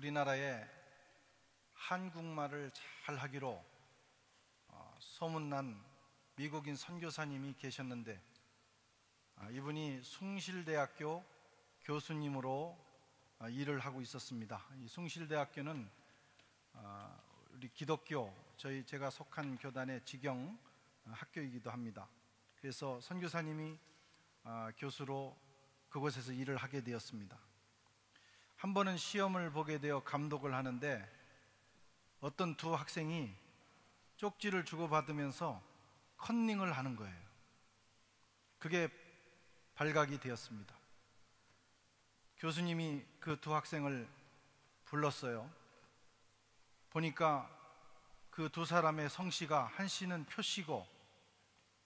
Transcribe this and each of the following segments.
우리나라에 한국말을 잘 하기로 소문난 미국인 선교사님이 계셨는데, 이분이 숭실대학교 교수님으로 일을 하고 있었습니다. 이 숭실대학교는 우리 기독교, 제가 속한 교단의 직영 학교이기도 합니다. 그래서 선교사님이 교수로 그곳에서 일을 하게 되었습니다. 한 번은 시험을 보게 되어 감독을 하는데, 어떤 두 학생이 쪽지를 주고받으면서 컨닝을 하는 거예요. 그게 발각이 되었습니다. 교수님이 그 두 학생을 불렀어요. 보니까 그 두 사람의 성씨가 한 씨는 표씨고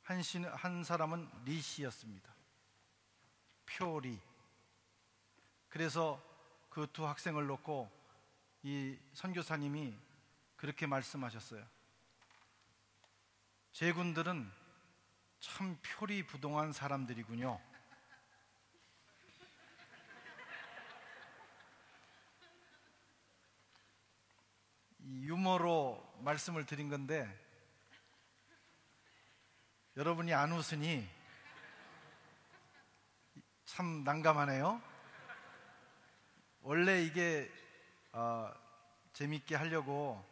한 사람은 리씨였습니다. 표리. 그래서 그 두 학생을 놓고 이 선교사님이 그렇게 말씀하셨어요. 제군들은 참 표리부동한 사람들이군요. 이 유머로 말씀을 드린 건데, 여러분이 안 웃으니 참 난감하네요. 원래 이게 재밌게 하려고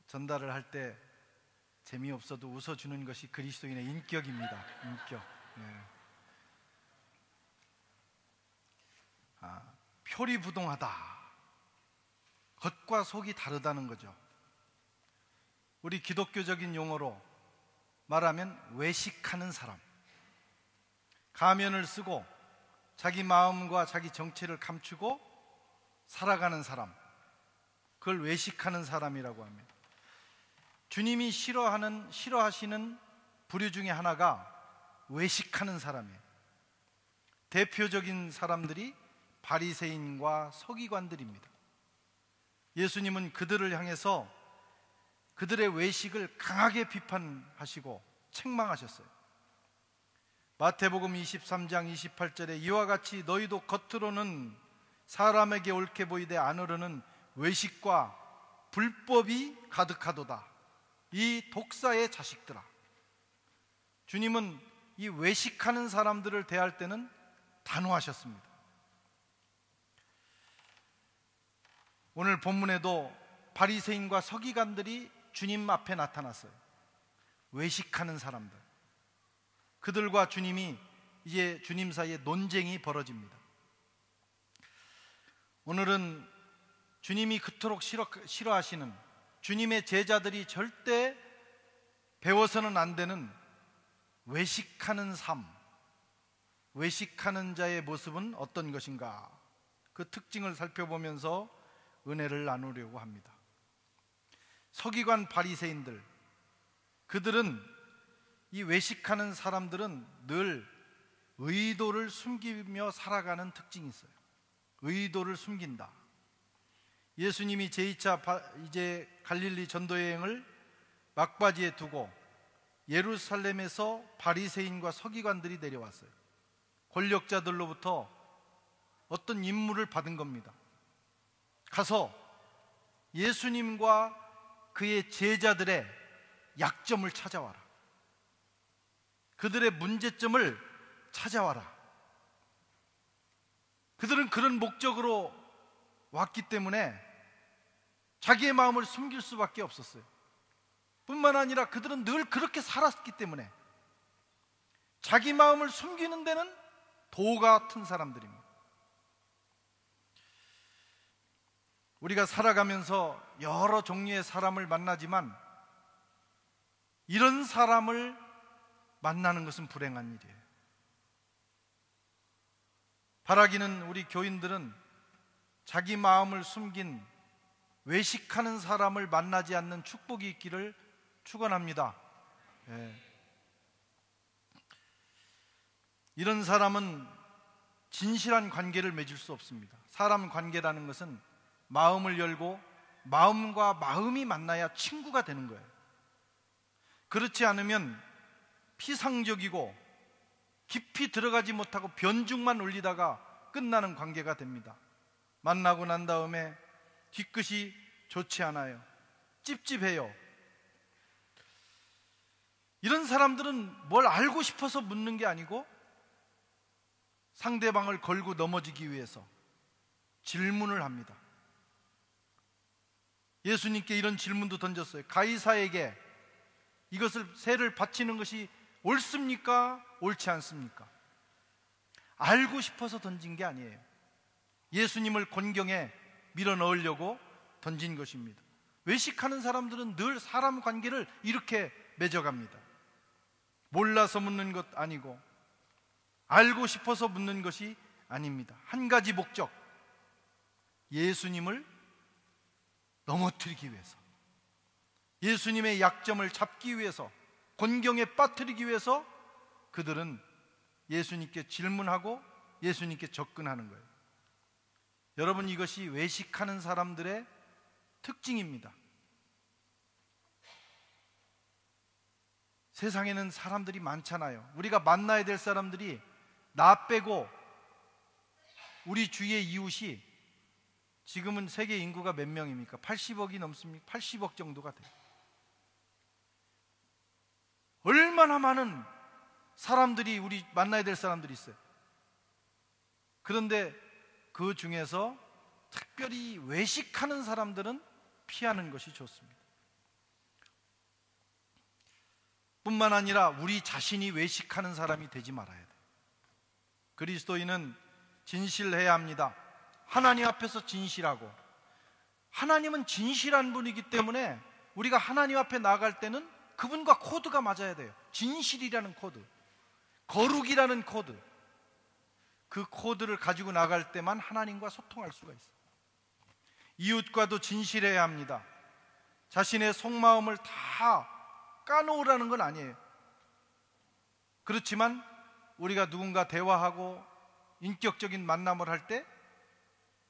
전달을 할 때 재미없어도 웃어주는 것이 그리스도인의 인격입니다. 인격. 네. 표리부동하다. 겉과 속이 다르다는 거죠. 우리 기독교적인 용어로 말하면 외식하는 사람. 가면을 쓰고 자기 마음과 자기 정체를 감추고 살아가는 사람, 그걸 외식하는 사람이라고 합니다. 주님이 싫어하시는 부류 중에 하나가 외식하는 사람이에요. 대표적인 사람들이 바리새인과 서기관들입니다. 예수님은 그들을 향해서 그들의 외식을 강하게 비판하시고 책망하셨어요. 마태복음 23장 28절에 이와 같이 너희도 겉으로는 사람에게 옳게 보이되 안으로는 외식과 불법이 가득하도다. 이 독사의 자식들아. 주님은 이 외식하는 사람들을 대할 때는 단호하셨습니다. 오늘 본문에도 바리새인과 서기관들이 주님 앞에 나타났어요. 외식하는 사람들. 그들과 주님이 이제 주님 사이에 논쟁이 벌어집니다. 오늘은 주님이 그토록 싫어하시는, 주님의 제자들이 절대 배워서는 안 되는 외식하는 삶, 외식하는 자의 모습은 어떤 것인가, 그 특징을 살펴보면서 은혜를 나누려고 합니다. 서기관 바리새인들, 그들은, 이 외식하는 사람들은 늘 의도를 숨기며 살아가는 특징이 있어요. 의도를 숨긴다. 예수님이 제2차 이제 갈릴리 전도여행을 막바지에 두고 예루살렘에서 바리새인과 서기관들이 내려왔어요. 권력자들로부터 어떤 임무를 받은 겁니다. 가서 예수님과 그의 제자들의 약점을 찾아와라. 그들의 문제점을 찾아와라. 그들은 그런 목적으로 왔기 때문에 자기의 마음을 숨길 수밖에 없었어요. 뿐만 아니라 그들은 늘 그렇게 살았기 때문에 자기 마음을 숨기는 데는 도 같은 사람들입니다. 우리가 살아가면서 여러 종류의 사람을 만나지만 이런 사람을 만나는 것은 불행한 일이에요. 바라기는 우리 교인들은 자기 마음을 숨긴 외식하는 사람을 만나지 않는 축복이 있기를 축원합니다. 이런 사람은 진실한 관계를 맺을 수 없습니다. 사람 관계라는 것은 마음을 열고 마음과 마음이 만나야 친구가 되는 거예요. 그렇지 않으면 피상적이고 깊이 들어가지 못하고 변죽만 올리다가 끝나는 관계가 됩니다. 만나고 난 다음에 뒤끝이 좋지 않아요. 찝찝해요. 이런 사람들은 뭘 알고 싶어서 묻는 게 아니고 상대방을 걸고 넘어지기 위해서 질문을 합니다. 예수님께 이런 질문도 던졌어요. 가이사에게 이것을 세를 바치는 것이 옳습니까? 옳지 않습니까? 알고 싶어서 던진 게 아니에요. 예수님을 곤경에 밀어넣으려고 던진 것입니다. 외식하는 사람들은 늘 사람 관계를 이렇게 맺어갑니다. 몰라서 묻는 것 아니고 알고 싶어서 묻는 것이 아닙니다. 한 가지 목적, 예수님을 넘어뜨리기 위해서, 예수님의 약점을 잡기 위해서, 곤경에 빠뜨리기 위해서 그들은 예수님께 질문하고 예수님께 접근하는 거예요. 여러분, 이것이 외식하는 사람들의 특징입니다. 세상에는 사람들이 많잖아요. 우리가 만나야 될 사람들이 나 빼고 우리 주위의 이웃이 지금은 세계 인구가 몇 명입니까? 80억이 넘습니까? 80억 정도가 돼요. 얼마나 많은 사람들이, 우리 만나야 될 사람들이 있어요. 그런데 그 중에서 특별히 외식하는 사람들은 피하는 것이 좋습니다. 뿐만 아니라 우리 자신이 외식하는 사람이 되지 말아야 돼요. 그리스도인은 진실해야 합니다. 하나님 앞에서 진실하고, 하나님은 진실한 분이기 때문에 우리가 하나님 앞에 나아갈 때는 그분과 코드가 맞아야 돼요. 진실이라는 코드, 거룩이라는 코드, 그 코드를 가지고 나갈 때만 하나님과 소통할 수가 있어요. 이웃과도 진실해야 합니다. 자신의 속마음을 다 까놓으라는 건 아니에요. 그렇지만 우리가 누군가 대화하고 인격적인 만남을 할 때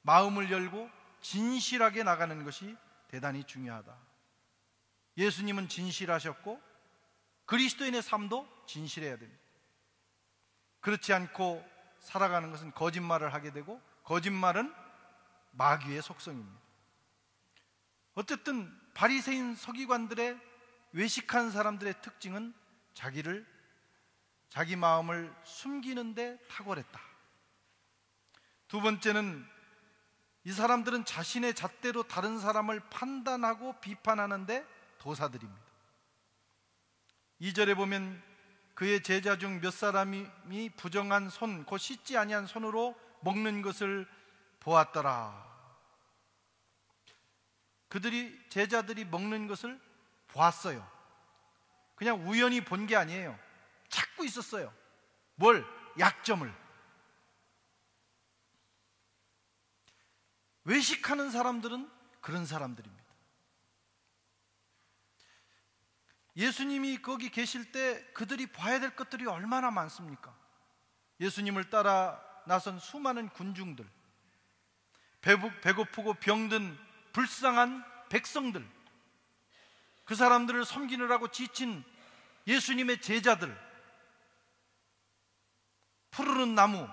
마음을 열고 진실하게 나가는 것이 대단히 중요하다. 예수님은 진실하셨고 그리스도인의 삶도 진실해야 됩니다. 그렇지 않고 살아가는 것은 거짓말을 하게 되고, 거짓말은 마귀의 속성입니다. 어쨌든 바리새인 서기관들의 외식한 사람들의 특징은 자기 마음을 숨기는 데 탁월했다. 두 번째는 이 사람들은 자신의 잣대로 다른 사람을 판단하고 비판하는데 도사들입니다. 2절에 보면 그의 제자 중 몇 사람이 부정한 손, 곧 씻지 아니한 손으로 먹는 것을 보았더라. 제자들이 먹는 것을 보았어요. 그냥 우연히 본 게 아니에요. 찾고 있었어요. 뭘? 약점을. 외식하는 사람들은 그런 사람들입니다. 예수님이 거기 계실 때 그들이 봐야 될 것들이 얼마나 많습니까? 예수님을 따라 나선 수많은 군중들, 배고프고 병든 불쌍한 백성들, 그 사람들을 섬기느라고 지친 예수님의 제자들, 푸르른 나무,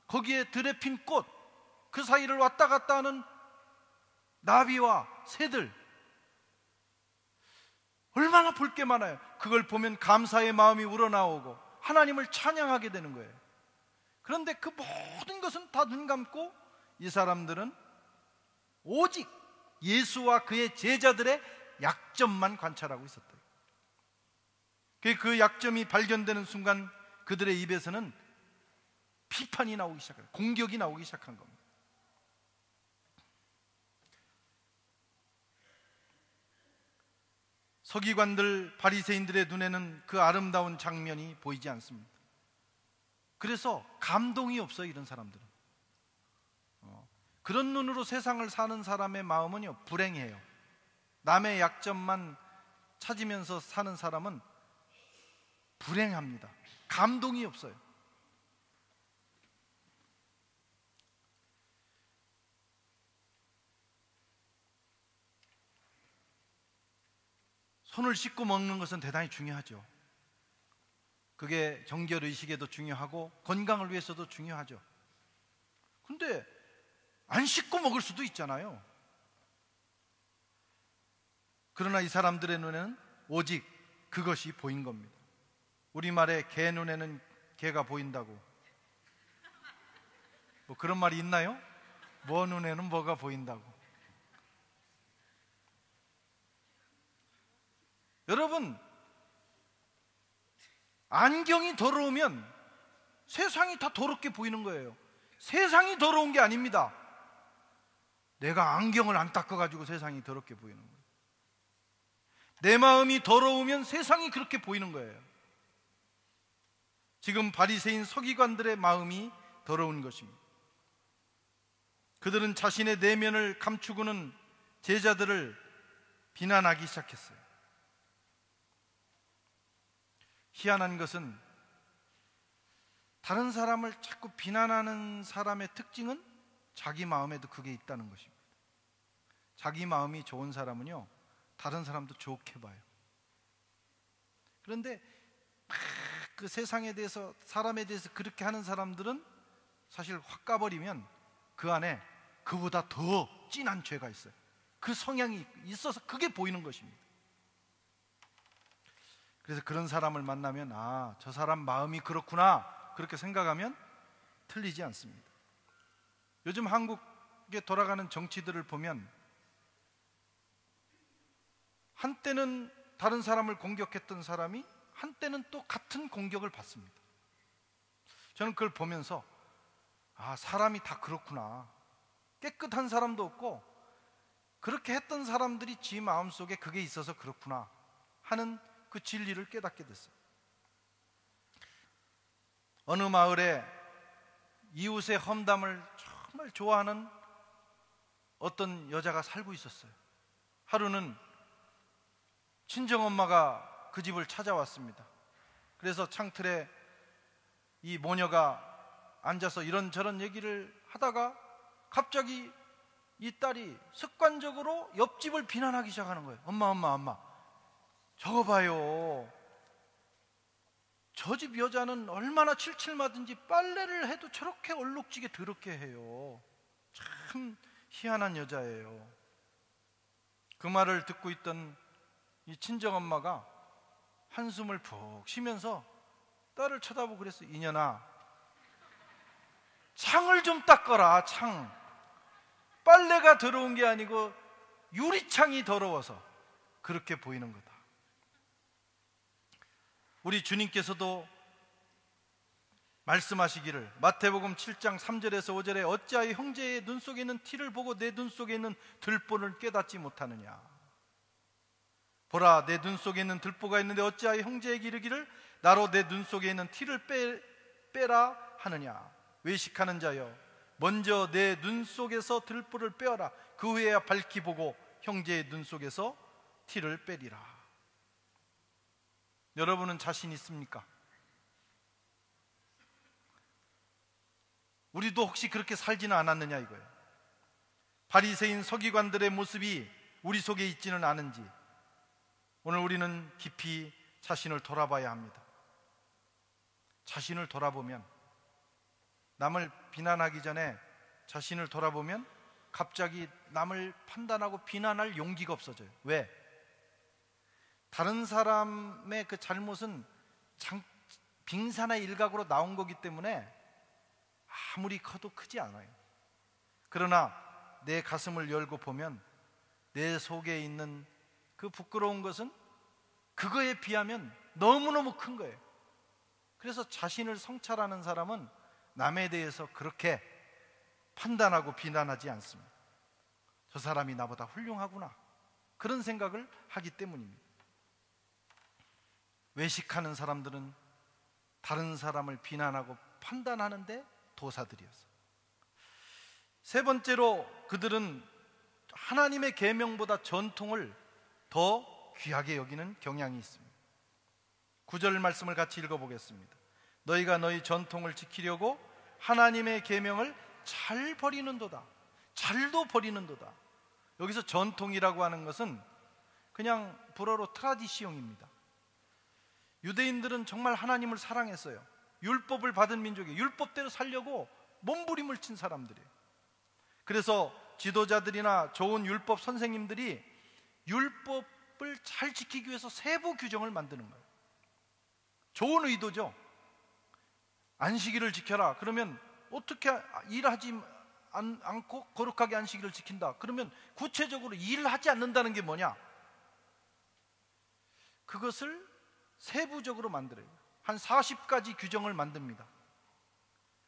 거기에 들에 핀 꽃, 그 사이를 왔다 갔다 하는 나비와 새들, 얼마나 볼 게 많아요. 그걸 보면 감사의 마음이 우러나오고 하나님을 찬양하게 되는 거예요. 그런데 그 모든 것은 다 눈 감고 이 사람들은 오직 예수와 그의 제자들의 약점만 관찰하고 있었다. 그 약점이 발견되는 순간 그들의 입에서는 비판이 나오기 시작해요. 공격이 나오기 시작한 겁니다. 서기관들, 바리새인들의 눈에는 그 아름다운 장면이 보이지 않습니다. 그래서 감동이 없어요. 이런 사람들은 그런 눈으로 세상을 사는 사람의 마음은요, 불행해요. 남의 약점만 찾으면서 사는 사람은 불행합니다. 감동이 없어요. 손을 씻고 먹는 것은 대단히 중요하죠. 그게 정결의식에도 중요하고 건강을 위해서도 중요하죠. 근데 안 씻고 먹을 수도 있잖아요. 그러나 이 사람들의 눈에는 오직 그것이 보인 겁니다. 우리말에 개 눈에는 개가 보인다고, 뭐 그런 말이 있나요? 뭐 눈에는 뭐가 보인다고. 여러분, 안경이 더러우면 세상이 다 더럽게 보이는 거예요. 세상이 더러운 게 아닙니다. 내가 안경을 안 닦아가지고 세상이 더럽게 보이는 거예요. 내 마음이 더러우면 세상이 그렇게 보이는 거예요. 지금 바리새인 서기관들의 마음이 더러운 것입니다. 그들은 자신의 내면을 감추고는 제자들을 비난하기 시작했어요. 희한한 것은 다른 사람을 자꾸 비난하는 사람의 특징은 자기 마음에도 그게 있다는 것입니다. 자기 마음이 좋은 사람은요, 다른 사람도 좋게 봐요. 그런데 그 세상에 대해서, 사람에 대해서 그렇게 하는 사람들은 사실 확 까버리면 그 안에 그보다 더 진한 죄가 있어요. 그 성향이 있어서 그게 보이는 것입니다. 그래서 그런 사람을 만나면 아, 저 사람 마음이 그렇구나, 그렇게 생각하면 틀리지 않습니다. 요즘 한국에 돌아가는 정치들을 보면 한때는 다른 사람을 공격했던 사람이 한때는 또 같은 공격을 받습니다. 저는 그걸 보면서 아, 사람이 다 그렇구나. 깨끗한 사람도 없고 그렇게 했던 사람들이 지 마음속에 그게 있어서 그렇구나 하는 그 진리를 깨닫게 됐어요. 어느 마을에 이웃의 험담을 정말 좋아하는 어떤 여자가 살고 있었어요. 하루는 친정엄마가 그 집을 찾아왔습니다. 그래서 창틀에 이 모녀가 앉아서 이런저런 얘기를 하다가 갑자기 이 딸이 습관적으로 옆집을 비난하기 시작하는 거예요. 엄마, 저거 봐요. 저 집 여자는 얼마나 칠칠맞은지 빨래를 해도 저렇게 얼룩지게 더럽게 해요. 참 희한한 여자예요. 그 말을 듣고 있던 이 친정엄마가 한숨을 푹 쉬면서 딸을 쳐다보고 그랬어요. 이년아, 창을 좀 닦아라. 창. 빨래가 더러운 게 아니고 유리창이 더러워서 그렇게 보이는 거다. 우리 주님께서도 말씀하시기를 마태복음 7장 3절에서 5절에 어찌하여 형제의 눈 속에 있는 티를 보고 내 눈 속에 있는 들보를 깨닫지 못하느냐. 보라, 내 눈 속에 있는 들보가 있는데 어찌하여 형제에게 이르기를 나로 내 눈 속에 있는 티를 빼라 하느냐. 외식하는 자여, 먼저 내 눈 속에서 들보를 빼어라. 그 후에야 밝히 보고 형제의 눈 속에서 티를 빼리라. 여러분은 자신 있습니까? 우리도 혹시 그렇게 살지는 않았느냐 이거예요. 바리새인 서기관들의 모습이 우리 속에 있지는 않은지 오늘 우리는 깊이 자신을 돌아봐야 합니다. 자신을 돌아보면, 남을 비난하기 전에 자신을 돌아보면 갑자기 남을 판단하고 비난할 용기가 없어져요. 왜? 다른 사람의 그 잘못은 빙산의 일각으로 나온 거기 때문에 아무리 커도 크지 않아요. 그러나 내 가슴을 열고 보면 내 속에 있는 그 부끄러운 것은 그거에 비하면 너무너무 큰 거예요. 그래서 자신을 성찰하는 사람은 남에 대해서 그렇게 판단하고 비난하지 않습니다. 저 사람이 나보다 훌륭하구나, 그런 생각을 하기 때문입니다. 외식하는 사람들은 다른 사람을 비난하고 판단하는데 도사들이었어요. 세 번째로 그들은 하나님의 계명보다 전통을 더 귀하게 여기는 경향이 있습니다. 9절 말씀을 같이 읽어보겠습니다. 너희가 너희 전통을 지키려고 하나님의 계명을 잘 버리는도다. 잘도 버리는도다. 여기서 전통이라고 하는 것은 그냥 불어로 트라디시용입니다. 유대인들은 정말 하나님을 사랑했어요. 율법을 받은 민족이에요. 율법대로 살려고 몸부림을 친 사람들이에요. 그래서 지도자들이나 좋은 율법 선생님들이 율법 잘 지키기 위해서 세부 규정을 만드는 거예요. 좋은 의도죠. 안식일을 지켜라. 그러면 어떻게 일하지 않고 거룩하게 안식일을 지킨다. 그러면 구체적으로 일을 하지 않는다는 게 뭐냐? 그것을 세부적으로 만들어요. 한 40가지 규정을 만듭니다.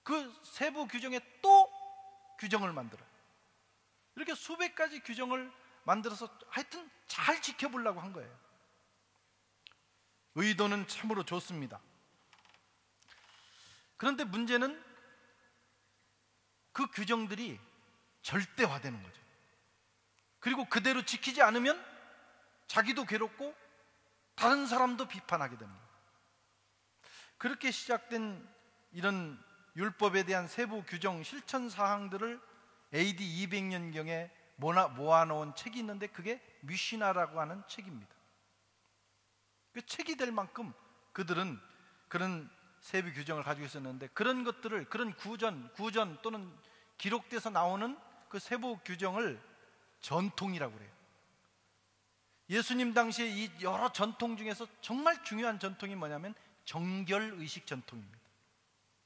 그 세부 규정에 또 규정을 만들어요. 이렇게 수백 가지 규정을 만들어서 하여튼 잘 지켜보려고 한 거예요. 의도는 참으로 좋습니다. 그런데 문제는 그 규정들이 절대화되는 거죠. 그리고 그대로 지키지 않으면 자기도 괴롭고 다른 사람도 비판하게 됩니다. 그렇게 시작된 이런 율법에 대한 세부 규정 실천 사항들을 AD 200년경에 모아놓은 책이 있는데 그게 미시나라고 하는 책입니다. 그 책이 될 만큼 그들은 그런 세부 규정을 가지고 있었는데, 그런 것들을, 그런 구전 또는 기록돼서 나오는 그 세부 규정을 전통이라고 그래요. 예수님 당시에 이 여러 전통 중에서 정말 중요한 전통이 뭐냐면 정결의식 전통입니다.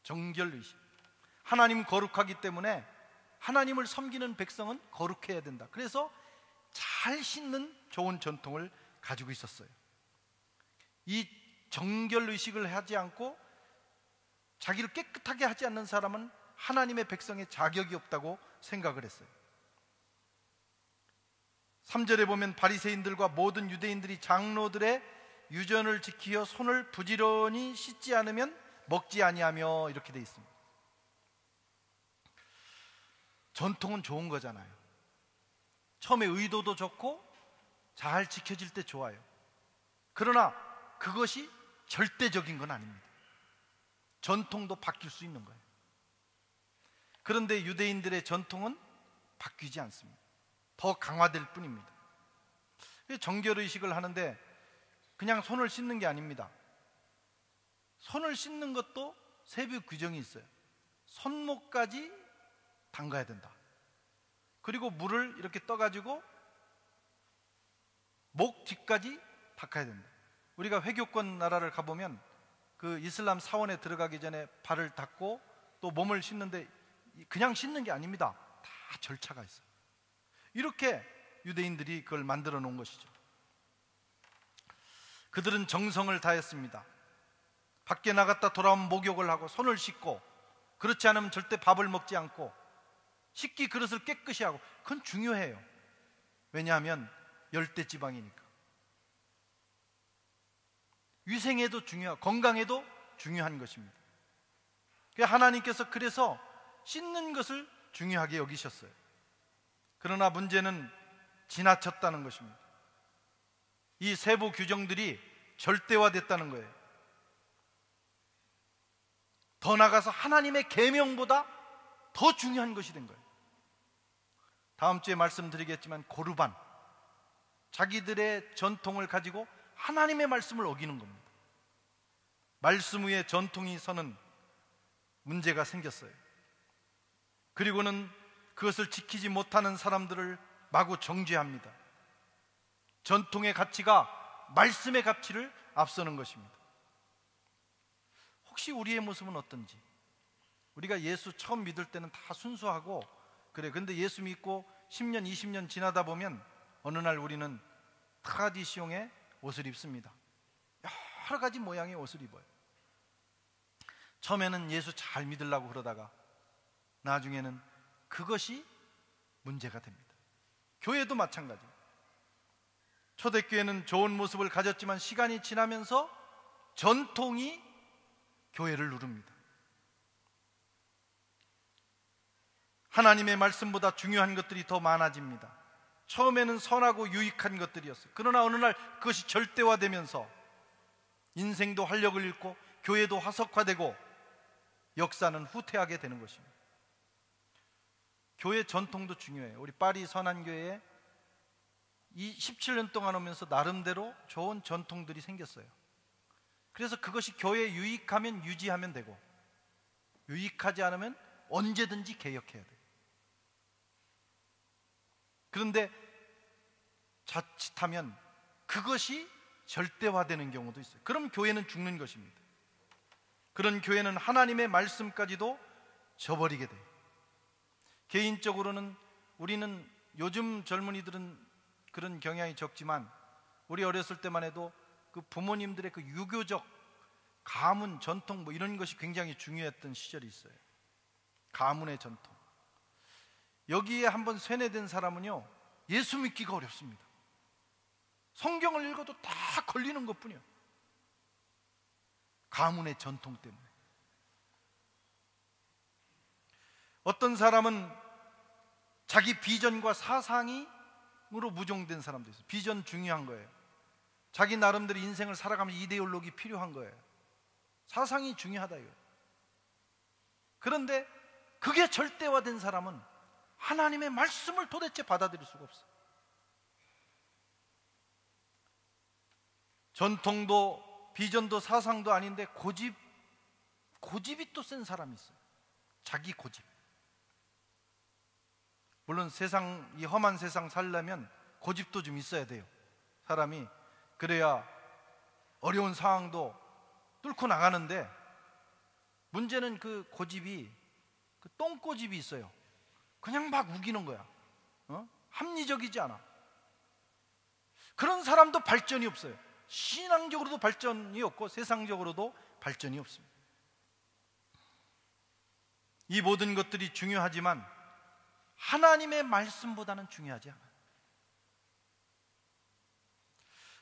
정결의식. 하나님 거룩하기 때문에 하나님을 섬기는 백성은 거룩해야 된다. 그래서 잘 씻는 좋은 전통을 가지고 있었어요. 이 정결의식을 하지 않고 자기를 깨끗하게 하지 않는 사람은 하나님의 백성의 자격이 없다고 생각을 했어요. 3절에 보면 바리새인들과 모든 유대인들이 장로들의 유전을 지키어 손을 부지런히 씻지 않으면 먹지 아니하며, 이렇게 돼 있습니다. 전통은 좋은 거잖아요. 처음에 의도도 좋고 잘 지켜질 때 좋아요. 그러나 그것이 절대적인 건 아닙니다. 전통도 바뀔 수 있는 거예요. 그런데 유대인들의 전통은 바뀌지 않습니다. 더 강화될 뿐입니다. 정결의식을 하는데 그냥 손을 씻는 게 아닙니다. 손을 씻는 것도 세부 규정이 있어요. 손목까지 담가야 된다. 그리고 물을 이렇게 떠가지고 목 뒤까지 닦아야 된다. 우리가 회교권 나라를 가보면 그 이슬람 사원에 들어가기 전에 발을 닦고 또 몸을 씻는데 그냥 씻는 게 아닙니다. 다 절차가 있어요. 이렇게 유대인들이 그걸 만들어 놓은 것이죠. 그들은 정성을 다했습니다. 밖에 나갔다 돌아오면 목욕을 하고 손을 씻고, 그렇지 않으면 절대 밥을 먹지 않고 식기 그릇을 깨끗이 하고. 그건 중요해요. 왜냐하면 열대지방이니까. 위생에도 중요하고 건강에도 중요한 것입니다. 하나님께서 그래서 씻는 것을 중요하게 여기셨어요. 그러나 문제는 지나쳤다는 것입니다. 이 세부 규정들이 절대화됐다는 거예요. 더 나아가서 하나님의 계명보다 더 중요한 것이 된 거예요. 다음 주에 말씀드리겠지만 고르반, 자기들의 전통을 가지고 하나님의 말씀을 어기는 겁니다. 말씀 위에 전통이 서는 문제가 생겼어요. 그리고는 그것을 지키지 못하는 사람들을 마구 정죄합니다. 전통의 가치가 말씀의 가치를 앞서는 것입니다. 혹시 우리의 모습은 어떤지? 우리가 예수 처음 믿을 때는 다 순수하고 그래. 근데 예수 믿고 10년, 20년 지나다 보면 어느 날 우리는 트라디시옹의 옷을 입습니다. 여러 가지 모양의 옷을 입어요. 처음에는 예수 잘 믿으려고 그러다가 나중에는 그것이 문제가 됩니다. 교회도 마찬가지. 초대교회는 좋은 모습을 가졌지만 시간이 지나면서 전통이 교회를 누릅니다. 하나님의 말씀보다 중요한 것들이 더 많아집니다. 처음에는 선하고 유익한 것들이었어요. 그러나 어느 날 그것이 절대화되면서 인생도 활력을 잃고 교회도 화석화되고 역사는 후퇴하게 되는 것입니다. 교회 전통도 중요해요. 우리 파리 선한교회에 이 17년 동안 오면서 나름대로 좋은 전통들이 생겼어요. 그래서 그것이 교회에 유익하면 유지하면 되고 유익하지 않으면 언제든지 개혁해야 돼요. 그런데 자칫하면 그것이 절대화되는 경우도 있어요. 그럼 교회는 죽는 것입니다. 그런 교회는 하나님의 말씀까지도 저버리게 돼요. 개인적으로는 우리는 요즘 젊은이들은 그런 경향이 적지만 우리 어렸을 때만 해도 그 부모님들의 그 유교적 가문, 전통 뭐 이런 것이 굉장히 중요했던 시절이 있어요. 가문의 전통. 여기에 한번 세뇌된 사람은요, 예수 믿기가 어렵습니다. 성경을 읽어도 다 걸리는 것뿐이에요. 가문의 전통 때문에. 어떤 사람은 자기 비전과 사상으로 무종된 사람도 있어요. 비전 중요한 거예요. 자기 나름대로 인생을 살아가면서 이데올로기 필요한 거예요. 사상이 중요하다 이거예요. 그런데 그게 절대화된 사람은 하나님의 말씀을 도대체 받아들일 수가 없어요. 전통도 비전도 사상도 아닌데 고집이 또 센 사람이 있어요. 자기 고집. 물론 이 험한 세상 살려면 고집도 좀 있어야 돼요. 사람이 그래야 어려운 상황도 뚫고 나가는데, 문제는 그 고집이, 그 똥고집이 있어요. 그냥 막 우기는 거야. 합리적이지 않아. 그런 사람도 발전이 없어요. 신앙적으로도 발전이 없고 세상적으로도 발전이 없습니다. 이 모든 것들이 중요하지만 하나님의 말씀보다는 중요하지 않아요.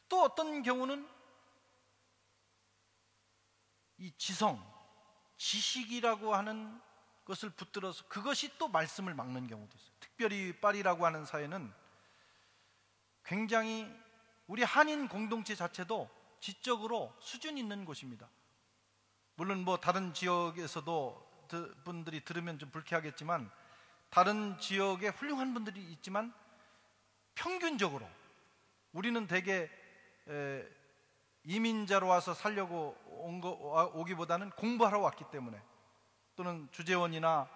또 어떤 경우는 이 지식이라고 하는 것을 붙들어서 그것이 또 말씀을 막는 경우도 있어요. 특별히 파리라고 하는 사회는 굉장히 우리 한인 공동체 자체도 지적으로 수준 있는 곳입니다. 물론 뭐 다른 지역에서도 분들이 들으면 좀 불쾌하겠지만 다른 지역에 훌륭한 분들이 있지만 평균적으로 우리는 대개 이민자로 와서 살려고 오기보다는 공부하러 왔기 때문에, 또는 주재원이나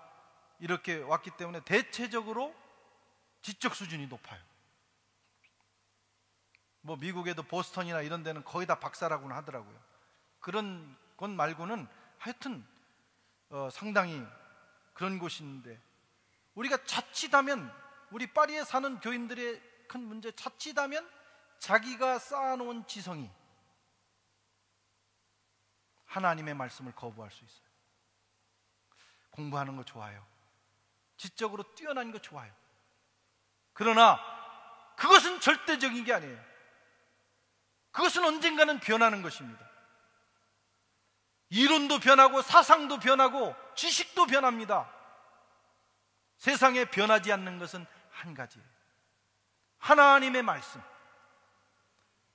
이렇게 왔기 때문에 대체적으로 지적 수준이 높아요. 뭐 미국에도 보스턴이나 이런 데는 거의 다 박사라고는 하더라고요. 그런 것 말고는 하여튼 상당히 그런 곳이 있는데, 우리가 자칫하면, 우리 파리에 사는 교인들의 큰 문제, 자칫하면 자기가 쌓아놓은 지성이 하나님의 말씀을 거부할 수 있어요. 공부하는 거 좋아요. 지적으로 뛰어난 거 좋아요. 그러나 그것은 절대적인 게 아니에요. 그것은 언젠가는 변하는 것입니다. 이론도 변하고 사상도 변하고 지식도 변합니다. 세상에 변하지 않는 것은 한 가지예요. 하나님의 말씀.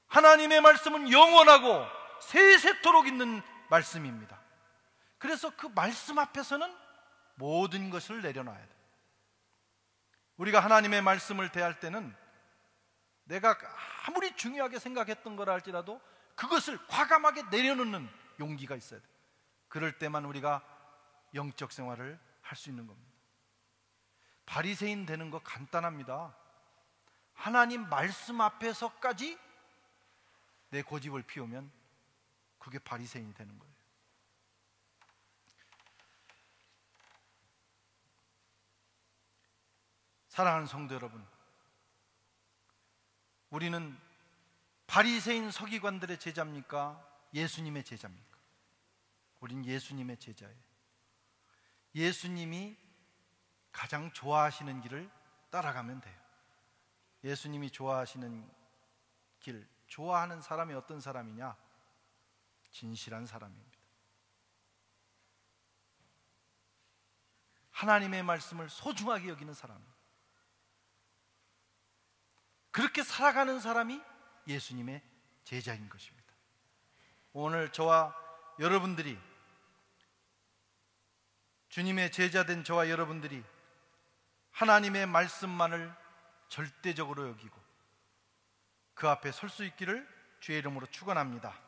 하나님의 말씀은 영원하고 세세토록 있는 말씀입니다. 그래서 그 말씀 앞에서는 모든 것을 내려놔야 돼요. 우리가 하나님의 말씀을 대할 때는 내가 아무리 중요하게 생각했던 거라 할지라도 그것을 과감하게 내려놓는 용기가 있어야 돼요. 그럴 때만 우리가 영적 생활을 할 수 있는 겁니다. 바리새인 되는 거 간단합니다. 하나님 말씀 앞에서까지 내 고집을 피우면 그게 바리새인이 되는 거예요. 사랑하는 성도 여러분, 우리는 바리새인 서기관들의 제자입니까? 예수님의 제자입니까? 우린 예수님의 제자예요. 예수님이 가장 좋아하시는 길을 따라가면 돼요. 예수님이 좋아하시는 길, 좋아하는 사람이 어떤 사람이냐? 진실한 사람입니다. 하나님의 말씀을 소중하게 여기는 사람입니다. 그렇게 살아가는 사람이 예수님의 제자인 것입니다. 오늘 저와 여러분들이, 주님의 제자된 저와 여러분들이 하나님의 말씀만을 절대적으로 여기고 그 앞에 설 수 있기를 주의 이름으로 축원합니다.